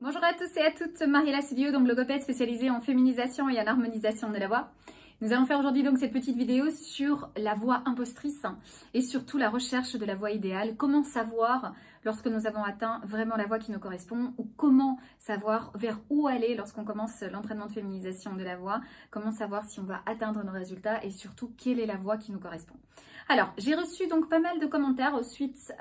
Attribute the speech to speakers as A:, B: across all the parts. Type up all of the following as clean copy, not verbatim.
A: Bonjour à tous et à toutes, Mariella Studio, donc logopède spécialisée en féminisation et en harmonisation de la voix. Nous allons faire aujourd'hui donc cette petite vidéo sur la voix impostrice et surtout la recherche de la voix idéale. Comment savoir lorsque nous avons atteint vraiment la voix qui nous correspond ou comment savoir vers où aller lorsqu'on commence l'entraînement de féminisation de la voix. Comment savoir si on va atteindre nos résultats et surtout quelle est la voix qui nous correspond. Alors, j'ai reçu donc pas mal de commentaires suite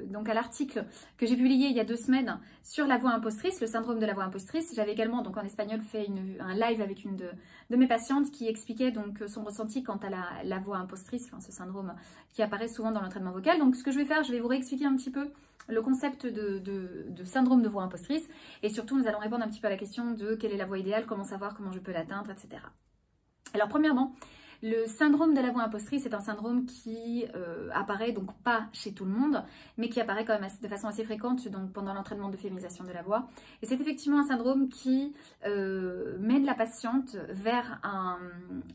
A: donc à l'article que j'ai publié il y a 2 semaines sur la voix impostrice, le syndrome de la voix impostrice. J'avais également donc en espagnol fait un live avec une de mes patientes qui expliquait donc son ressenti quant à la voix impostrice, enfin, ce syndrome qui apparaît souvent dans l'entraînement vocal. Donc ce que je vais faire, je vais vous réexpliquer un petit peu le concept de syndrome de voix impostrice et surtout nous allons répondre un petit peu à la question de quelle est la voix idéale, comment savoir comment je peux l'atteindre, etc. Alors premièrement, le syndrome de la voix impostrice est un syndrome qui apparaît donc pas chez tout le monde, mais qui apparaît quand même de façon assez fréquente donc pendant l'entraînement de féminisation de la voix. Et c'est effectivement un syndrome qui mène la patiente vers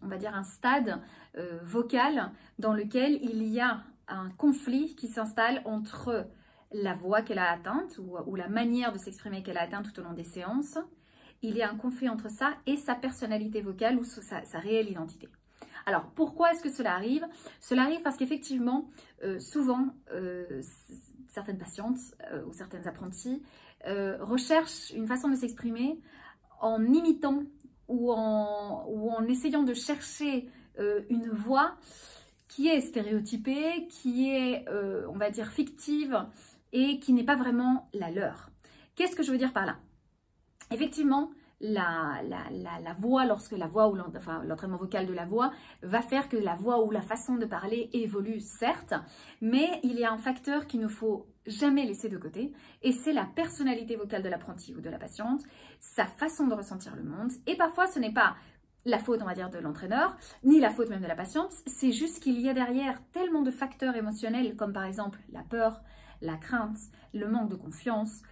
A: on va dire un stade vocal dans lequel il y a un conflit qui s'installe entre la voix qu'elle a atteinte ou la manière de s'exprimer qu'elle a atteinte tout au long des séances. Il y a un conflit entre ça et sa personnalité vocale ou sa réelle identité. Alors, pourquoi est-ce que cela arrive? Cela arrive parce qu'effectivement, souvent, certaines patientes ou certaines apprentis recherchent une façon de s'exprimer en imitant ou en essayant de chercher une voix qui est stéréotypée, qui est, on va dire, fictive et qui n'est pas vraiment la leur. Qu'est-ce que je veux dire par là? Effectivement, la voix, lorsque la voix ou l'entraînement vocal de la voix va faire que la voix ou la façon de parler évolue, certes, mais il y a un facteur qu'il ne faut jamais laisser de côté et c'est la personnalité vocale de l'apprenti ou de la patiente, sa façon de ressentir le monde. Et parfois, ce n'est pas la faute, on va dire, de l'entraîneur, ni la faute même de la patiente, c'est juste qu'il y a derrière tellement de facteurs émotionnels comme par exemple la peur, la crainte, le manque de confiance,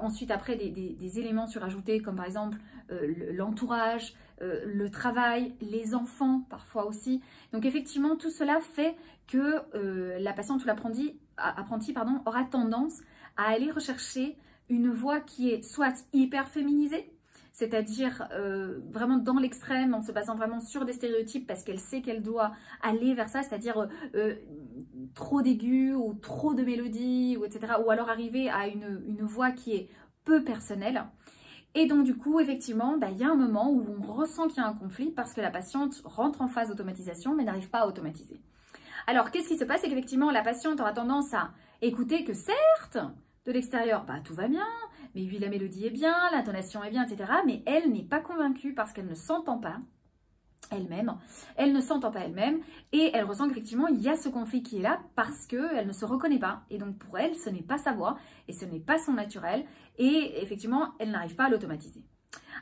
A: ensuite après des éléments surajoutés comme par exemple l'entourage, le travail, les enfants parfois aussi. Donc effectivement tout cela fait que la patiente ou l'apprenti aura tendance à aller rechercher une voix qui est soit hyper féminisée, c'est-à-dire vraiment dans l'extrême, en se basant vraiment sur des stéréotypes parce qu'elle sait qu'elle doit aller vers ça, c'est-à-dire trop d'aigus ou trop de mélodies, ou etc. Ou alors arriver à une voix qui est peu personnelle. Et donc du coup, effectivement, il y a un moment où on ressent qu'il y a un conflit parce que la patiente rentre en phase d'automatisation mais n'arrive pas à automatiser. Alors, qu'est-ce qui se passe? C'est qu'effectivement, la patiente aura tendance à écouter que certes, de l'extérieur, tout va bien, mais oui, la mélodie est bien, l'intonation est bien, etc. Mais elle n'est pas convaincue parce qu'elle ne s'entend pas elle-même, elle ne s'entend pas elle-même et elle ressent qu'effectivement il y a ce conflit qui est là parce qu'elle ne se reconnaît pas et donc pour elle ce n'est pas sa voix et ce n'est pas son naturel et effectivement elle n'arrive pas à l'automatiser.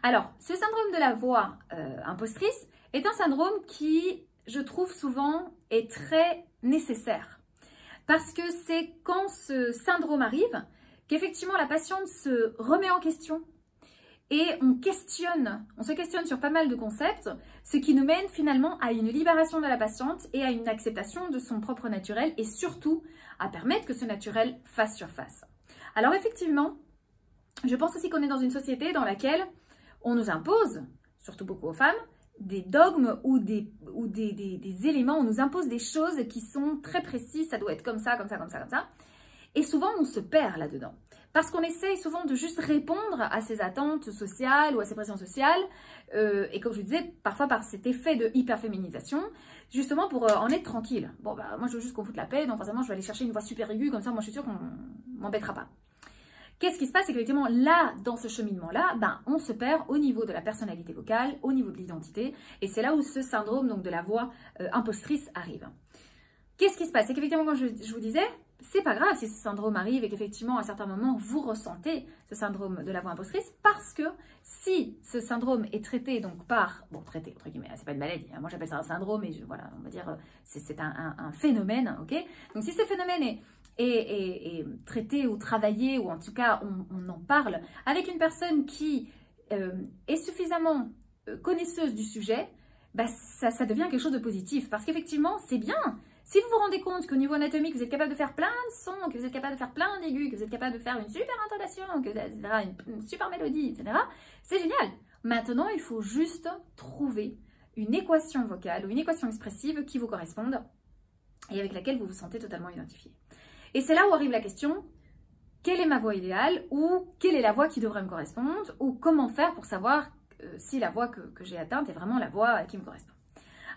A: Alors ce syndrome de la voix impostrice est un syndrome qui je trouve souvent est très nécessaire parce que c'est quand ce syndrome arrive qu'effectivement la patiente se remet en question. Et on se questionne sur pas mal de concepts, ce qui nous mène finalement à une libération de la patiente et à une acceptation de son propre naturel et surtout à permettre que ce naturel fasse surface. Alors effectivement, je pense aussi qu'on est dans une société dans laquelle on nous impose, surtout beaucoup aux femmes, des dogmes ou des éléments, on nous impose des choses qui sont très précises, ça doit être comme ça, comme ça, comme ça, comme ça. Et souvent on se perd là-dedans. Parce qu'on essaye souvent de juste répondre à ces attentes sociales ou à ces pressions sociales. Et comme je vous disais, parfois par cet effet de hyperféminisation, justement pour en être tranquille. Bon, moi je veux juste qu'on foute la paix, donc forcément je vais aller chercher une voix super aiguë, comme ça moi je suis sûre qu'on m'embêtera pas. Qu'est-ce qui se passe? C'est qu'effectivement là, dans ce cheminement-là, on se perd au niveau de la personnalité vocale, au niveau de l'identité. Et c'est là où ce syndrome donc, de la voix impostrice arrive. Qu'est-ce qui se passe? C'est qu'effectivement, comme je vous disais, c'est pas grave si ce syndrome arrive et qu'effectivement, à certains moments, vous ressentez ce syndrome de la voix impostrice parce que si ce syndrome est traité donc par, traité entre guillemets, c'est pas une maladie, hein, moi j'appelle ça un syndrome et voilà, on va dire, c'est un phénomène, ok? Donc si ce phénomène est traité ou travaillé ou en tout cas on en parle avec une personne qui est suffisamment connaisseuse du sujet, ça devient quelque chose de positif parce qu'effectivement, c'est bien Si vous vous rendez compte qu'au niveau anatomique, vous êtes capable de faire plein de sons, que vous êtes capable de faire plein d'aigus, que vous êtes capable de faire une super intonation, que vous avez une super mélodie, etc., c'est génial. Maintenant, il faut juste trouver une équation vocale ou une équation expressive qui vous corresponde et avec laquelle vous vous sentez totalement identifié. Et c'est là où arrive la question, quelle est ma voix idéale ou quelle est la voix qui devrait me correspondre ou comment faire pour savoir si la voix que j'ai atteinte est vraiment la voix qui me correspond.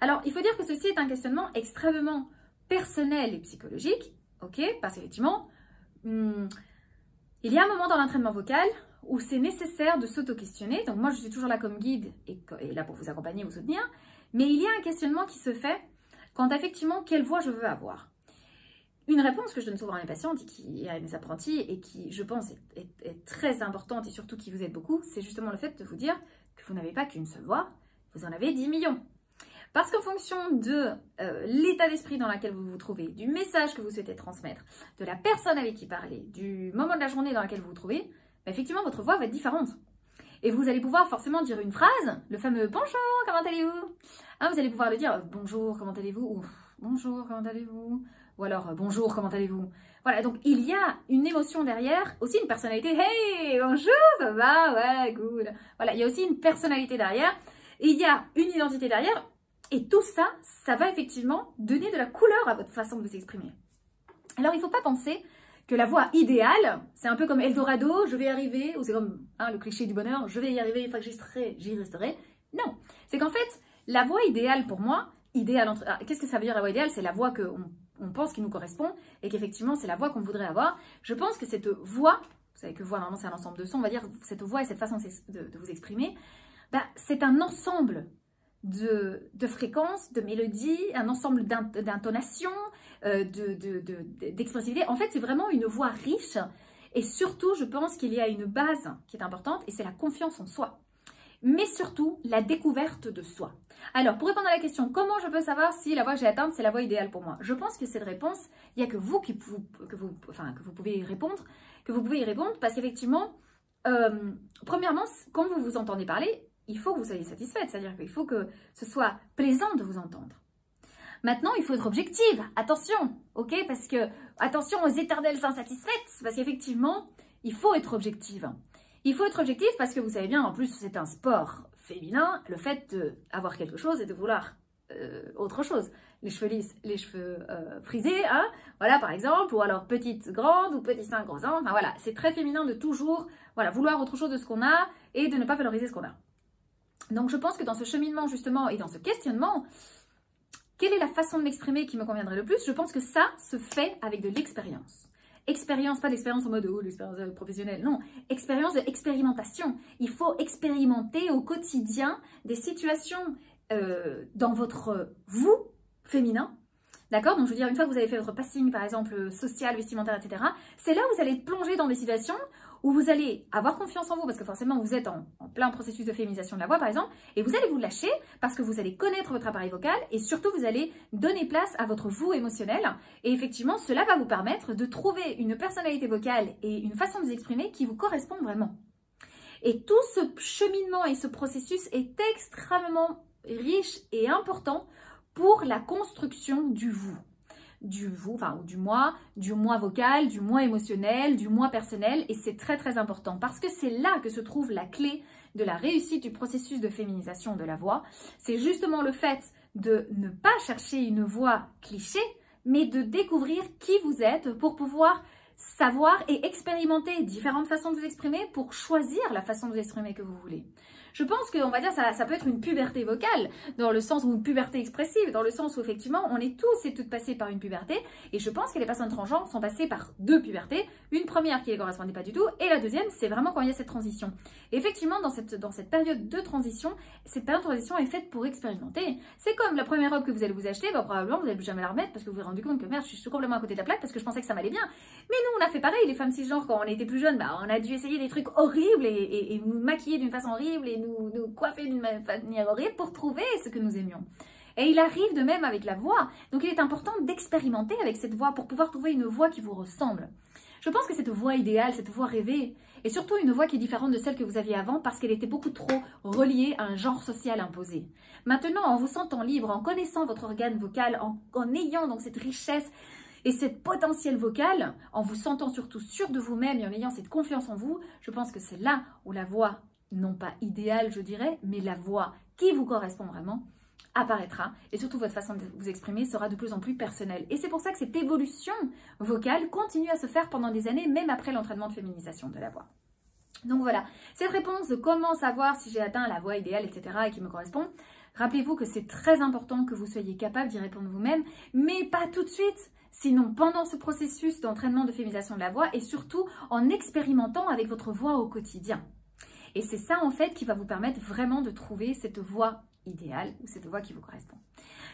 A: Alors, il faut dire que ceci est un questionnement extrêmement personnel et psychologique, ok, parce qu'effectivement, il y a un moment dans l'entraînement vocal où c'est nécessaire de s'auto-questionner. Donc moi, je suis toujours là comme guide et là pour vous accompagner, vous soutenir. Mais il y a un questionnement qui se fait quant à effectivement quelle voix je veux avoir. Une réponse que je donne souvent à mes patientes et à mes apprentis et qui, je pense, est très importante et surtout qui vous aide beaucoup, c'est justement le fait de vous dire que vous n'avez pas qu'une seule voix, vous en avez 10 millions. Parce qu'en fonction de l'état d'esprit dans lequel vous vous trouvez, du message que vous souhaitez transmettre, de la personne avec qui parler, du moment de la journée dans lequel vous vous trouvez, bah effectivement, votre voix va être différente. Et vous allez pouvoir forcément dire une phrase, le fameux « Bonjour, comment allez-vous » Vous allez pouvoir le dire « Bonjour, comment allez-vous » ou « Bonjour, comment allez-vous » ou alors « Bonjour, comment allez-vous » Voilà, donc il y a une émotion derrière, aussi une personnalité « Hey, bonjour, ça va? Ouais, cool » Voilà, il y a aussi une personnalité derrière, et il y a une identité derrière. Et tout ça, ça va effectivement donner de la couleur à votre façon de vous exprimer. Alors, il ne faut pas penser que la voix idéale, c'est un peu comme Eldorado, je vais y arriver, ou c'est comme le cliché du bonheur, je vais y arriver, une fois que j'y resterai. Non, c'est qu'en fait, la voix idéale pour moi, qu'est-ce que ça veut dire la voix idéale? C'est la voix qu'on pense qui nous correspond et qu'effectivement, c'est la voix qu'on voudrait avoir. Je pense que cette voix, vous savez que voix, normalement, c'est un ensemble de sons, on va dire cette voix et cette façon de vous exprimer, c'est un ensemble de fréquences, de mélodies, un ensemble d'intonations, d'expressivité. En fait, c'est vraiment une voix riche et surtout, je pense qu'il y a une base qui est importante et c'est la confiance en soi. Mais surtout, la découverte de soi. Alors, pour répondre à la question, comment je peux savoir si la voix que j'ai atteinte, c'est la voix idéale pour moi? Je pense que cette réponse, il n'y a que vous que vous pouvez y répondre, parce qu'effectivement, premièrement, quand vous vous entendez parler, il faut que vous soyez satisfaite, c'est-à-dire qu'il faut que ce soit plaisant de vous entendre. Maintenant, il faut être objective, attention, ok? Parce que, attention aux éternelles insatisfaites, parce qu'effectivement, il faut être objective. Il faut être objectif parce que vous savez bien, en plus, c'est un sport féminin, le fait d'avoir quelque chose et de vouloir autre chose. Les cheveux lisses, les cheveux frisés, hein, voilà, par exemple, ou alors petite, grande, ou petit sein, gros sein, enfin voilà, c'est très féminin de toujours, voilà, vouloir autre chose de ce qu'on a et de ne pas valoriser ce qu'on a. Donc, je pense que dans ce cheminement, justement, et dans ce questionnement, quelle est la façon de m'exprimer qui me conviendrait le plus? Je pense que ça se fait avec de l'expérience. Expérience, pas d'expérience en mode « oh, l'expérience professionnelle », non. Expérience de expérimentation. Il faut expérimenter au quotidien des situations dans votre vous féminin. D'accord? Donc, je veux dire, une fois que vous avez fait votre passing, par exemple, social, vestimentaire, etc., c'est là où vous allez plonger dans des situations où vous allez avoir confiance en vous, parce que forcément, vous êtes en plein processus de féminisation de la voix, par exemple, et vous allez vous lâcher parce que vous allez connaître votre appareil vocal et surtout, vous allez donner place à votre vous émotionnel. Et effectivement, cela va vous permettre de trouver une personnalité vocale et une façon de vous exprimer qui vous correspond vraiment. Et tout ce cheminement et ce processus est extrêmement riche et important pour la construction du vous. Du moi vocal, du moi émotionnel, du moi personnel, et c'est très très important parce que c'est là que se trouve la clé de la réussite du processus de féminisation de la voix. C'est justement le fait de ne pas chercher une voix cliché, mais de découvrir qui vous êtes pour pouvoir savoir et expérimenter différentes façons de vous exprimer pour choisir la façon de vous exprimer que vous voulez. Je pense qu'on va dire ça peut être une puberté vocale, dans le sens, ou une puberté expressive, dans le sens où effectivement on est tous et toutes passés par une puberté, et je pense que les personnes transgenres sont passées par deux pubertés, une première qui ne les correspondait pas du tout, et la deuxième c'est vraiment quand il y a cette transition. Et effectivement dans cette période de transition, cette période de transition est faite pour expérimenter. C'est comme la première robe que vous allez vous acheter, probablement vous n'allez plus jamais la remettre parce que vous vous êtes rendu compte que merde, je suis complètement à côté de la plaque parce que je pensais que ça m'allait bien. Mais nous on a fait pareil, les femmes cisgenres quand on était plus jeunes, on a dû essayer des trucs horribles et nous maquiller d'une façon horrible et nous coiffer d'une manière horrible pour trouver ce que nous aimions. Et il arrive de même avec la voix. Donc il est important d'expérimenter avec cette voix pour pouvoir trouver une voix qui vous ressemble. Je pense que cette voix idéale, cette voix rêvée, Et surtout une voix qui est différente de celle que vous aviez avant parce qu'elle était beaucoup trop reliée à un genre social imposé. Maintenant, en vous sentant libre, en connaissant votre organe vocal, en ayant donc cette richesse et cette potentiel vocal, en vous sentant surtout sûr de vous-même et en ayant cette confiance en vous, je pense que c'est là où la voix, non pas idéale je dirais, mais la voix qui vous correspond vraiment, apparaîtra et surtout votre façon de vous exprimer sera de plus en plus personnelle. Et c'est pour ça que cette évolution vocale continue à se faire pendant des années, même après l'entraînement de féminisation de la voix. Donc voilà, cette réponse de comment savoir si j'ai atteint la voix idéale, etc. et qui me correspond, rappelez-vous que c'est très important que vous soyez capable d'y répondre vous-même, mais pas tout de suite. Sinon, pendant ce processus d'entraînement de féminisation de la voix et surtout en expérimentant avec votre voix au quotidien. Et c'est ça en fait qui va vous permettre vraiment de trouver cette voix idéale ou cette voix qui vous correspond.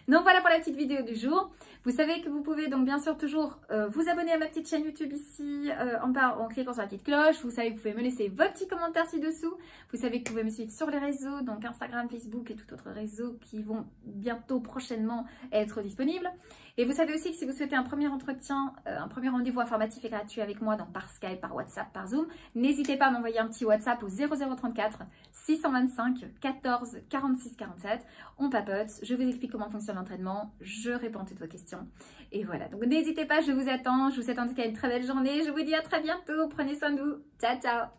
A: Donc voilà pour la petite vidéo du jour. Vous savez que vous pouvez donc bien sûr toujours vous abonner à ma petite chaîne YouTube ici en cliquant sur la petite cloche. Vous savez que vous pouvez me laisser vos petits commentaires ci-dessous. Vous savez que vous pouvez me suivre sur les réseaux, donc Instagram, Facebook et tout autre réseau qui vont bientôt prochainement être disponibles. Et vous savez aussi que si vous souhaitez un premier entretien, un premier rendez-vous informatif et gratuit avec moi, donc par Skype, par WhatsApp, par Zoom, n'hésitez pas à m'envoyer un petit WhatsApp au 0034 625 14 46 47. On papote, je vous explique comment fonctionne l'entraînement, je réponds à toutes vos questions. Et voilà, donc n'hésitez pas, je vous attends. Je vous souhaite en tout cas une très belle journée. Je vous dis à très bientôt. Prenez soin de vous. Ciao, ciao.